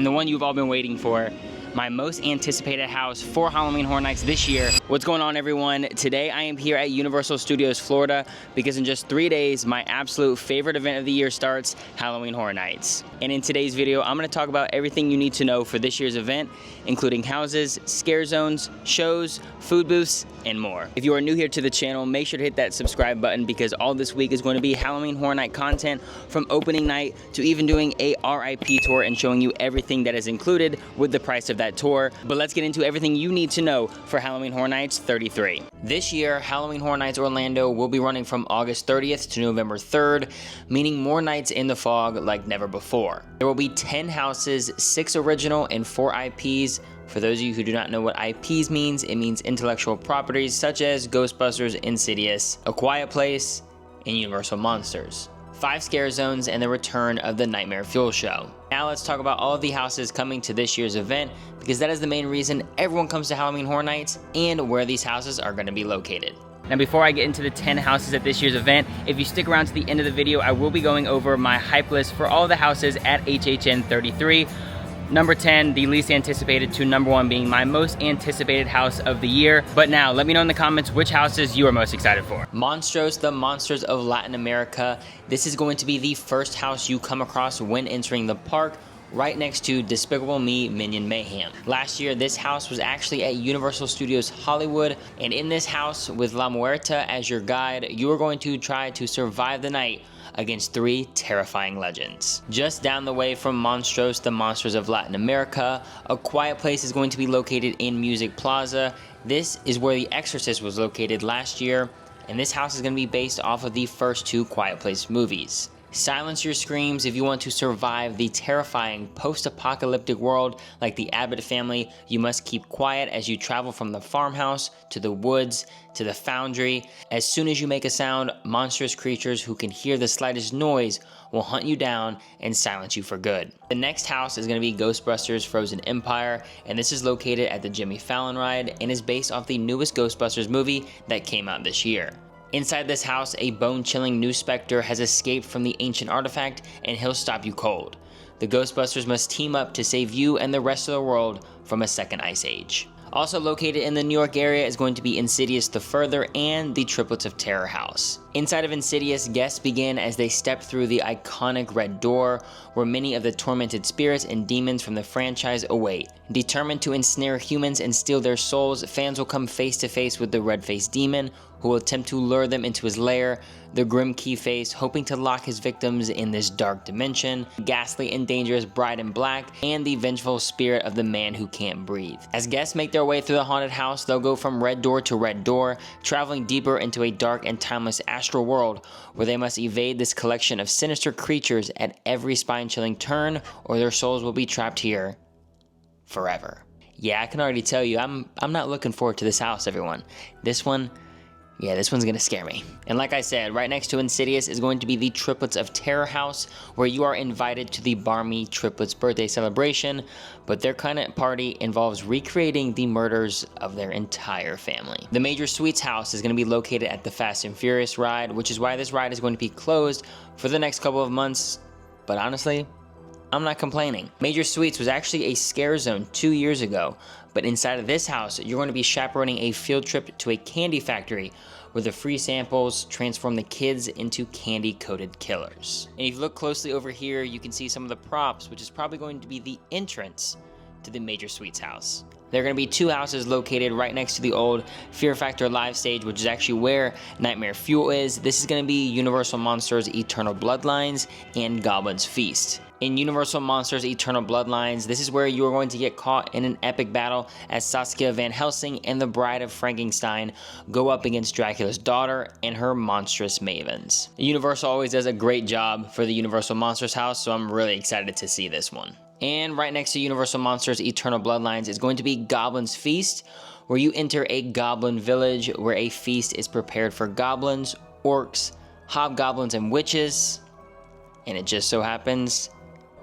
And the one you've all been waiting for, my most anticipated house for Halloween Horror Nights this year. What's going on, everyone? Today I am here at Universal Studios Florida because in just 3 days, my absolute favorite event of the year starts, Halloween Horror Nights. And in today's video, I'm gonna talk about everything you need to know for this year's event, including houses, scare zones, shows, food booths, and more. If you are new here to the channel, make sure to hit that subscribe button because all this week is going to be Halloween Horror Night content from opening night to even doing a RIP tour and showing you everything that is included with the price of that tour. But let's get into everything you need to know for Halloween Horror Nights 33. This year, Halloween Horror Nights Orlando will be running from August 30th to November 3rd, meaning more nights in the fog like never before. There will be 10 houses, 6 original and 4 IPs. For those of you who do not know what IPs means, it means intellectual properties such as Ghostbusters, Insidious, A Quiet Place, and Universal Monsters. 5 scare zones and the return of the Nightmare Fuel Show. Now let's talk about all of the houses coming to this year's event because that is the main reason everyone comes to Halloween Horror Nights and where these houses are going to be located. Now before I get into the 10 houses at this year's event, if you stick around to the end of the video, I will be going over my hype list for all the houses at HHN 33. Number 10, the least anticipated, to number 1 being my most anticipated house of the year. But now, let me know in the comments which houses you are most excited for. Monstros, the Monsters of Latin America. This is going to be the first house you come across when entering the park, right next to Despicable Me Minion Mayhem. Last year, this house was actually at Universal Studios Hollywood, and in this house, with La Muerta as your guide, you are going to try to survive the night against 3 terrifying legends. Just down the way from Monstros, the Monsters of Latin America, A Quiet Place is going to be located in Music Plaza. This is where The Exorcist was located last year, and this house is going to be based off of the first 2 Quiet Place movies. Silence your screams if you want to survive the terrifying post-apocalyptic world like the Abbott family. You must keep quiet as you travel from the farmhouse to the woods to the foundry. As soon as you make a sound, monstrous creatures who can hear the slightest noise will hunt you down and silence you for good. The next house is going to be Ghostbusters Frozen Empire, and this is located at the Jimmy Fallon ride and is based off the newest Ghostbusters movie that came out this year. Inside this house, a bone-chilling new specter has escaped from the ancient artifact, and he'll stop you cold. The Ghostbusters must team up to save you and the rest of the world from a second ice age. Also located in the New York area is going to be Insidious the Further and the Triplets of Terror house. Inside of Insidious, guests begin as they step through the iconic red door, where many of the tormented spirits and demons from the franchise await. Determined to ensnare humans and steal their souls, fans will come face to face with the red-faced demon, who will attempt to lure them into his lair, the grim Keyface hoping to lock his victims in this dark dimension, ghastly and dangerous Bride in Black, and the vengeful spirit of the man who can't breathe. As guests make their way through the haunted house, they'll go from red door to red door, traveling deeper into a dark and timeless astral world where they must evade this collection of sinister creatures at every spine-chilling turn, or their souls will be trapped here forever. Yeah, I can already tell you, I'm not looking forward to this house, everyone. This one's gonna scare me. And like I said, right next to Insidious is going to be the Triplets of Terror house, where you are invited to the Barmy Triplets birthday celebration, but their kind of party involves recreating the murders of their entire family. The Major Sweets house is gonna be located at the Fast and Furious ride, which is why this ride is going to be closed for the next couple of months, but honestly, I'm not complaining. Major Sweets was actually a scare zone 2 years ago, but inside of this house, you're going to be chaperoning a field trip to a candy factory where the free samples transform the kids into candy-coated killers. And if you look closely over here, you can see some of the props, which is probably going to be the entrance to the Major Sweets house. There are going to be 2 houses located right next to the old Fear Factor live stage, which is actually where Nightmare Fuel is. This is going to be Universal Monsters Eternal Bloodlines and Goblin's Feast. In Universal Monsters Eternal Bloodlines, this is where you are going to get caught in an epic battle as Saskia Van Helsing and the Bride of Frankenstein go up against Dracula's daughter and her monstrous mavens. Universal always does a great job for the Universal Monsters house, so I'm really excited to see this one. And right next to Universal Monsters Eternal Bloodlines is going to be Goblin's Feast, where you enter a goblin village where a feast is prepared for goblins, orcs, hobgoblins, and witches. And it just so happens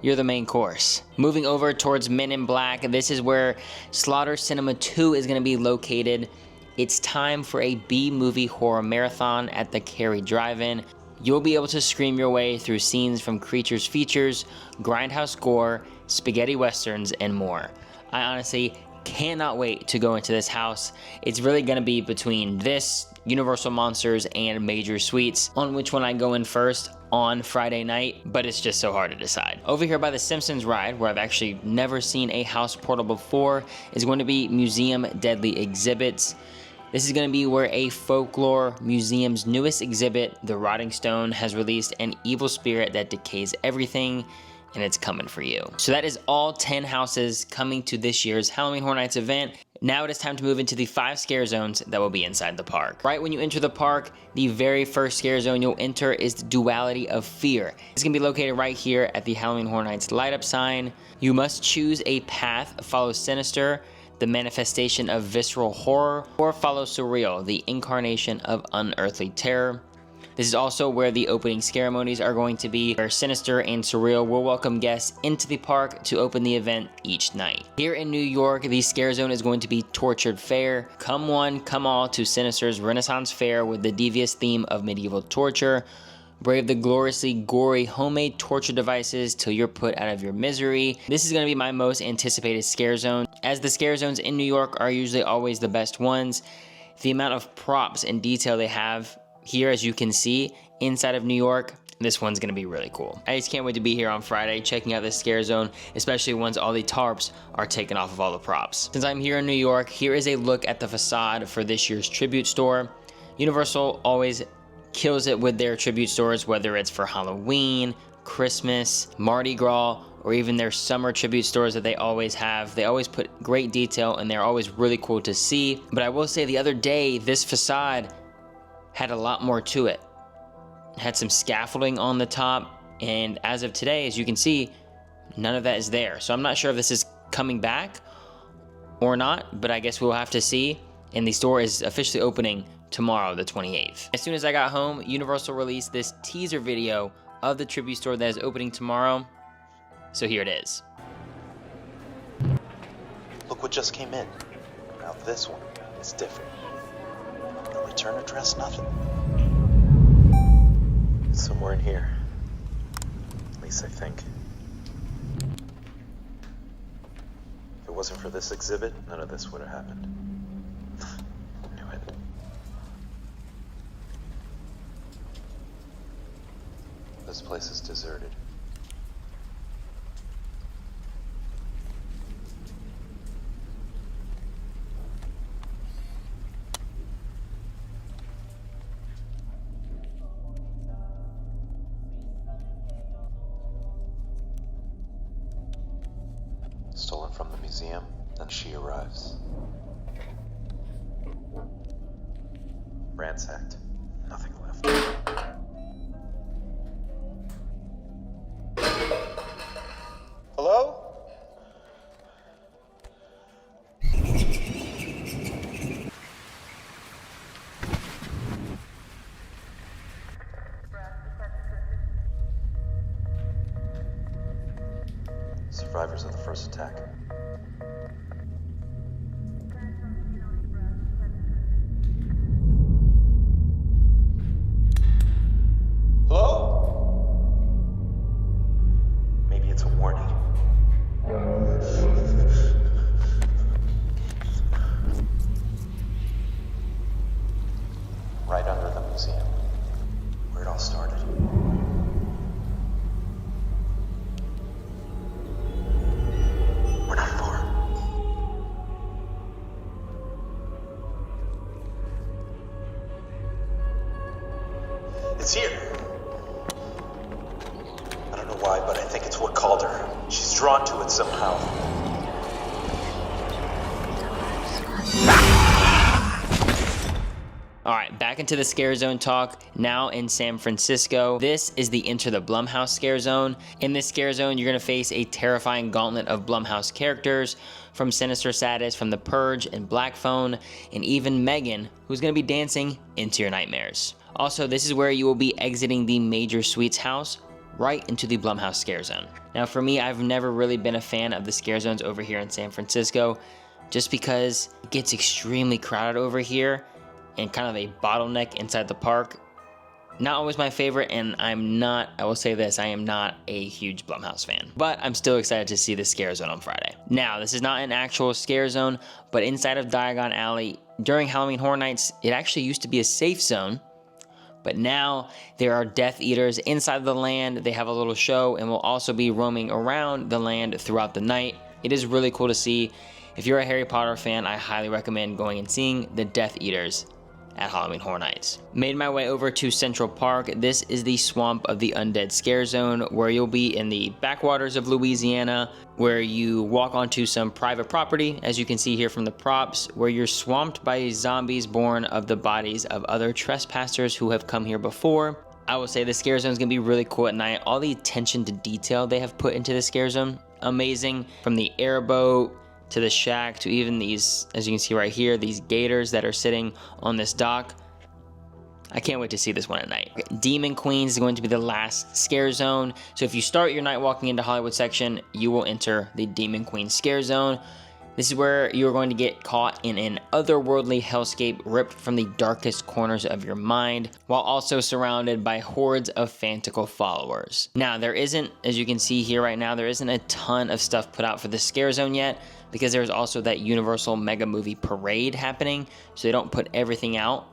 you're the main course. Moving over towards Men in Black, this is where Slaughter Cinema 2 is going to be located. It's time for a B-movie horror marathon at the Cary Drive-In. You'll be able to scream your way through scenes from Creatures Features, Grindhouse Gore, spaghetti westerns, and more. I honestly cannot wait to go into this house. It's really gonna be between this, Universal Monsters, and Major Suites on which one I go in first on Friday night, but it's just so hard to decide. Over here by the Simpsons ride, where I've actually never seen a house portal before, is going to be Museum Deadly Exhibits. This is going to be where a folklore museum's newest exhibit, the Rotting Stone, has released an evil spirit that decays everything, and it's coming for you. So that is all 10 houses coming to this year's Halloween Horror Nights event. Now it is time to move into the 5 scare zones that will be inside the park. Right when you enter the park, the very first scare zone you'll enter is the Duality of Fear. It's gonna be located right here at the Halloween Horror Nights light up sign. You must choose a path, follow Sinister, the manifestation of visceral horror, or follow Surreal, the incarnation of unearthly terror. This is also where the opening ceremonies are going to be, where Sinister and Surreal will welcome guests into the park to open the event each night. Here in New York, the scare zone is going to be Tortured Fair. Come one, come all to Sinister's Renaissance Fair with the devious theme of medieval torture. Brave the gloriously gory homemade torture devices till you're put out of your misery. This is going to be my most anticipated scare zone, as the scare zones in New York are usually always the best ones. The amount of props and detail they have here, as you can see, inside of New York, this one's gonna be really cool. I just can't wait to be here on Friday checking out this scare zone, especially once all the tarps are taken off of all the props. Since I'm here in New York, here is a look at the facade for this year's tribute store. Universal always kills it with their tribute stores, whether it's for Halloween, Christmas, Mardi Gras, or even their summer tribute stores that they always have. They always put great detail and they're always really cool to see. But I will say the other day, this facade had a lot more to it. It had some scaffolding on the top, and as of today, as you can see, none of that is there. So I'm not sure if this is coming back or not, but I guess we'll have to see. And the store is officially opening tomorrow, the 28th. As soon as I got home, Universal released this teaser video of the tribute store that is opening tomorrow. So here it is. Look what just came in. Now this one is different. No return address, nothing. It's somewhere in here. At least I think. If it wasn't for this exhibit, none of this would have happened. Knew it. This place is deserted. Stolen from the museum, then she arrives. Ransacked. Nothing left. Hello? Survivors of the first attack. Hello? Maybe it's a warning. Right under the museum, where it all started. We're not far. It's here. I don't know why, but I think it's what called her. She's drawn to it somehow. Alright, back into the scare zone talk, now in San Francisco. This is the Enter the Blumhouse scare zone. In this scare zone, you're going to face a terrifying gauntlet of Blumhouse characters, from Sinister Sadist, from The Purge, and Black Phone, and even Megan, who's going to be dancing into your nightmares. Also, this is where you will be exiting the Major Suites house, right into the Blumhouse scare zone. Now for me, I've never really been a fan of the scare zones over here in San Francisco, just because it gets extremely crowded over here, and kind of a bottleneck inside the park. Not always my favorite, and I will say this, I am not a huge Blumhouse fan. But I'm still excited to see the Scare Zone on Friday. Now, this is not an actual Scare Zone, but inside of Diagon Alley, during Halloween Horror Nights, it actually used to be a safe zone. But now there are Death Eaters inside the land. They have a little show and will also be roaming around the land throughout the night. It is really cool to see. If you're a Harry Potter fan, I highly recommend going and seeing the Death Eaters at Halloween Horror Nights. Made my way over to Central Park. This is the Swamp of the Undead Scare Zone, where you'll be in the backwaters of Louisiana, where you walk onto some private property, as you can see here from the props, where you're swamped by zombies born of the bodies of other trespassers who have come here before. I will say the Scare Zone is going to be really cool at night. All the attention to detail they have put into the Scare Zone, amazing. From the airboat to the shack, to even these, as you can see right here, these gators that are sitting on this dock. I can't wait to see this one at night. Demon Queens is going to be the last Scare Zone. So if you start your night walking into Hollywood section, you will enter the Demon Queen Scare Zone. This is where you're going to get caught in an otherworldly hellscape ripped from the darkest corners of your mind, while also surrounded by hordes of fanatical followers. Now, there isn't, as you can see here right now, there isn't a ton of stuff put out for the Scare Zone yet, because there's also that Universal Mega Movie Parade happening, so they don't put everything out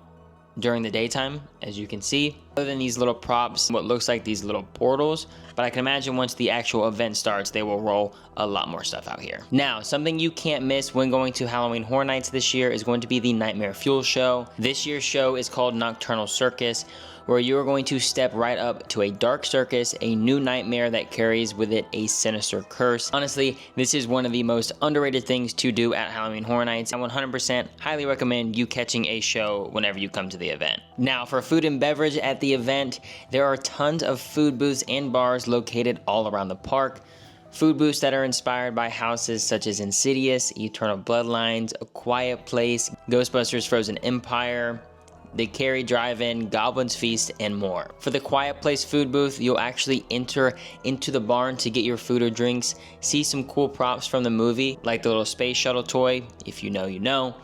during the daytime, as you can see. Other than these little props, what looks like these little portals, but I can imagine once the actual event starts, they will roll a lot more stuff out here. Now, something you can't miss when going to Halloween Horror Nights this year is going to be the Nightmare Fuel show. This year's show is called Nocturnal Circus, where you are going to step right up to a dark circus, a new nightmare that carries with it a sinister curse. Honestly, this is one of the most underrated things to do at Halloween Horror Nights. I 100% highly recommend you catching a show whenever you come to the event. Now, for food and beverage at the event, there are tons of food booths and bars located all around the park. Food booths that are inspired by houses such as Insidious, Eternal Bloodlines, A Quiet Place, Ghostbusters Frozen Empire, the Carrie Drive-In, Goblin's Feast, and more. For the Quiet Place food booth, you'll actually enter into the barn to get your food or drinks, see some cool props from the movie, like the little space shuttle toy, if you know, you know,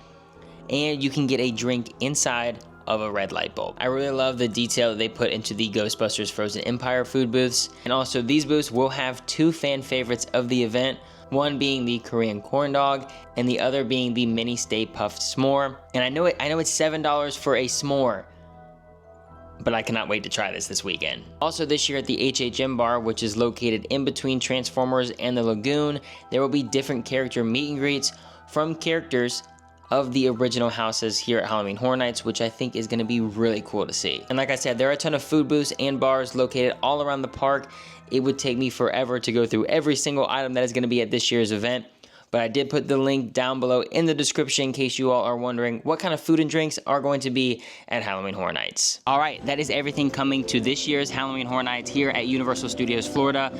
and you can get a drink inside of a red light bulb. I really love the detail that they put into the Ghostbusters Frozen Empire food booths, and also these booths will have two fan favorites of the event, one being the Korean corn dog, and the other being the mini Stay Puft s'more. And I know it's $7 for a s'more, but I cannot wait to try this weekend. Also this year at the HHM bar, which is located in between Transformers and the Lagoon, there will be different character meet and greets from characters of the original houses here at Halloween Horror Nights, which I think is going to be really cool to see. And like I said, there are a ton of food booths and bars located all around the park. It would take me forever to go through every single item that is going to be at this year's event, but I did put the link down below in the description in case you all are wondering what kind of food and drinks are going to be at Halloween Horror Nights. All right, that is everything coming to this year's Halloween Horror Nights here at Universal Studios Florida.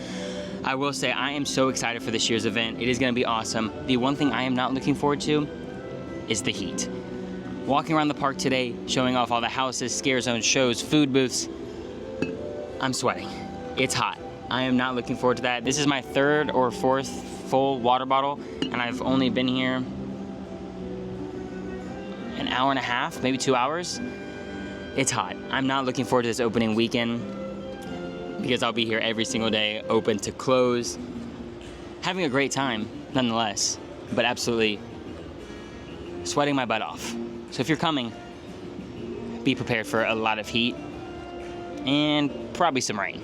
I will say I am so excited for this year's event. It is going to be awesome. The one thing I am not looking forward to is the heat. Walking around the park today, showing off all the houses, scare zones, shows, food booths, I'm sweating. It's hot. I am not looking forward to that. This is my third or fourth full water bottle, and I've only been here an hour and a half, maybe 2 hours. It's hot. I'm not looking forward to this opening weekend because I'll be here every single day, open to close. Having a great time, nonetheless, but absolutely sweating my butt off. So if you're coming, be prepared for a lot of heat and probably some rain.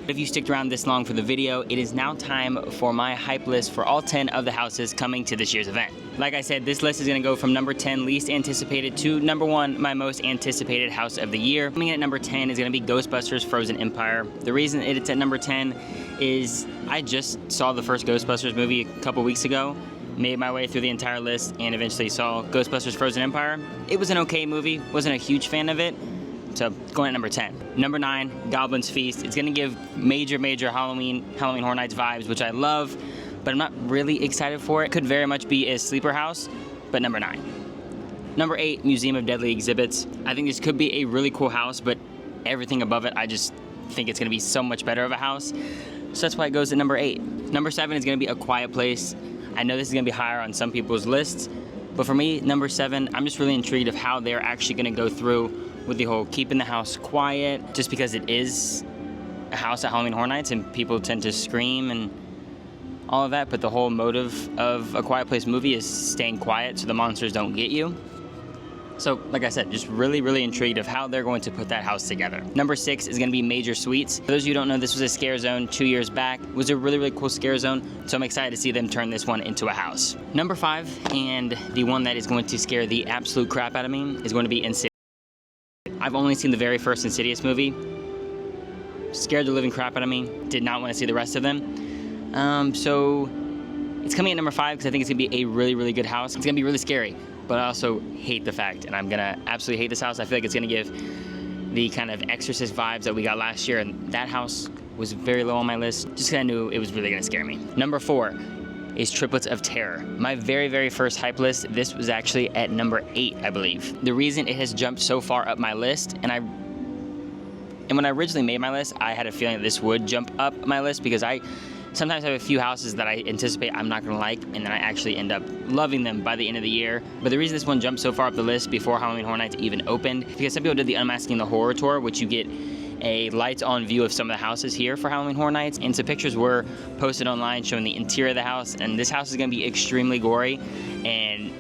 If you sticked around this long for the video, it is now time for my hype list for all 10 of the houses coming to this year's event. Like I said, this list is going to go from number 10, least anticipated, to number 1, my most anticipated house of the year. Coming in at number 10 is going to be Ghostbusters Frozen Empire. The reason it's at number 10 is I just saw the first Ghostbusters movie a couple weeks ago, made my way through the entire list, and eventually saw Ghostbusters Frozen Empire. It was an okay movie, wasn't a huge fan of it, so going at number 10. Number 9, Goblin's Feast. It's gonna give major Halloween Horror Nights vibes, which I love, but I'm not really excited for it. Could very much be a sleeper house, but number 9. Number 8, Museum of Deadly Exhibits. I think this could be a really cool house, but everything above it, I just think it's gonna be so much better of a house. So that's why it goes at number 8. Number 7 is gonna be A Quiet Place. I know this is gonna be higher on some people's lists, but for me, number 7, I'm just really intrigued of how they're actually gonna go through with the whole keeping the house quiet, just because it is a house at Halloween Horror Nights and people tend to scream and all of that, but the whole motive of A Quiet Place movie is staying quiet so the monsters don't get you. So, like I said, just really intrigued of how they're going to put that house together. Number 6 is gonna be Major Suites. For those of you who don't know, this was a scare zone 2 years back. It was a really cool scare zone, so I'm excited to see them turn this one into a house. Number 5, and the one that is going to scare the absolute crap out of me, is going to be Insidious. I've only seen the very first Insidious movie. Scared the living crap out of me. Did not want to see the rest of them. So it's coming at number 5 because I think it's gonna be a really good house. It's gonna be really scary, but I also hate the fact, and I'm gonna absolutely hate this house. I feel like it's gonna give the kind of Exorcist vibes that we got last year, and that house was very low on my list, just because I knew it was really gonna scare me. Number 4 is Triplets of Terror. My very first hype list, this was actually at number 8, I believe. The reason it has jumped so far up my list, and when I originally made my list, I had a feeling that this would jump up my list because I sometimes have a few houses that I anticipate I'm not gonna like, and then I actually end up loving them by the end of the year. But the reason this one jumped so far up the list before Halloween Horror Nights even opened, because some people did the Unmasking the Horror tour, which you get a lights-on view of some of the houses here for Halloween Horror Nights, and some pictures were posted online showing the interior of the house, and this house is gonna be extremely gory, and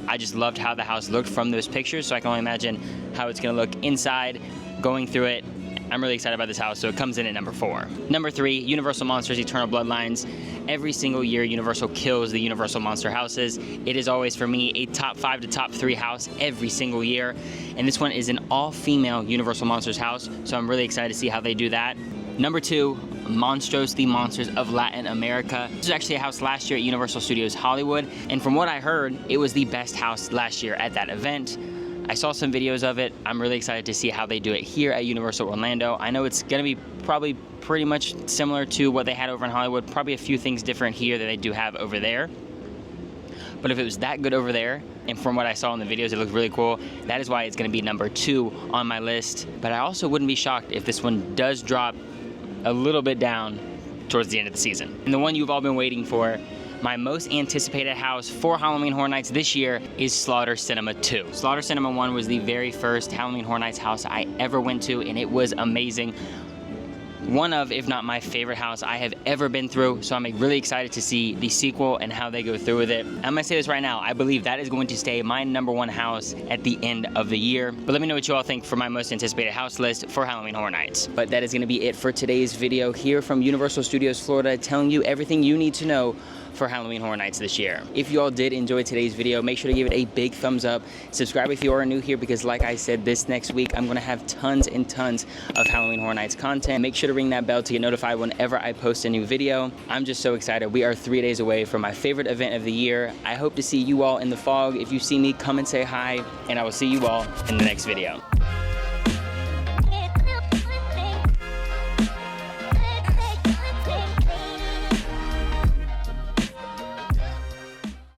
I just loved how the house looked from those pictures, so I can only imagine how it's gonna look inside, going through it. I'm really excited about this house, so it comes in at number 4. Number 3, Universal Monsters Eternal Bloodlines. Every single year, Universal kills the Universal Monster houses. It is always, for me, a top 5 to top 3 house every single year. And this one is an all-female Universal Monsters house, so I'm really excited to see how they do that. Number 2, Monstros, the Monsters of Latin America. This was actually a house last year at Universal Studios Hollywood, and from what I heard, it was the best house last year at that event. I saw some videos of it. I'm really excited to see how they do it here at Universal Orlando. I know it's gonna be probably pretty much similar to what they had over in Hollywood, probably a few things different here that they do have over there. But if it was that good over there, and from what I saw in the videos, it looked really cool, that is why it's gonna be number 2 on my list. But I also wouldn't be shocked if this one does drop a little bit down towards the end of the season. And the one you've all been waiting for, my most anticipated house for Halloween Horror Nights this year, is Slaughter Cinema 2. Slaughter Cinema 1 was the very first Halloween Horror Nights house I ever went to, and it was amazing. One of, if not my favorite house I have ever been through, so I'm really excited to see the sequel and how they go through with it. I'm gonna say this right now, I believe that is going to stay my number 1 house at the end of the year. But let me know what you all think for my most anticipated house list for Halloween Horror Nights. But that is gonna be it for today's video here from Universal Studios Florida, telling you everything you need to know for Halloween Horror Nights this year. If you all did enjoy today's video, make sure to give it a big thumbs up. Subscribe if you are new here, because like I said, this next week I'm gonna have tons and tons of Halloween Horror Nights content. Make sure to ring that bell to get notified whenever I post a new video. I'm just so excited. We are 3 days away from my favorite event of the year. I hope to see you all in the fog. If you see me, come and say hi, and I will see you all in the next video.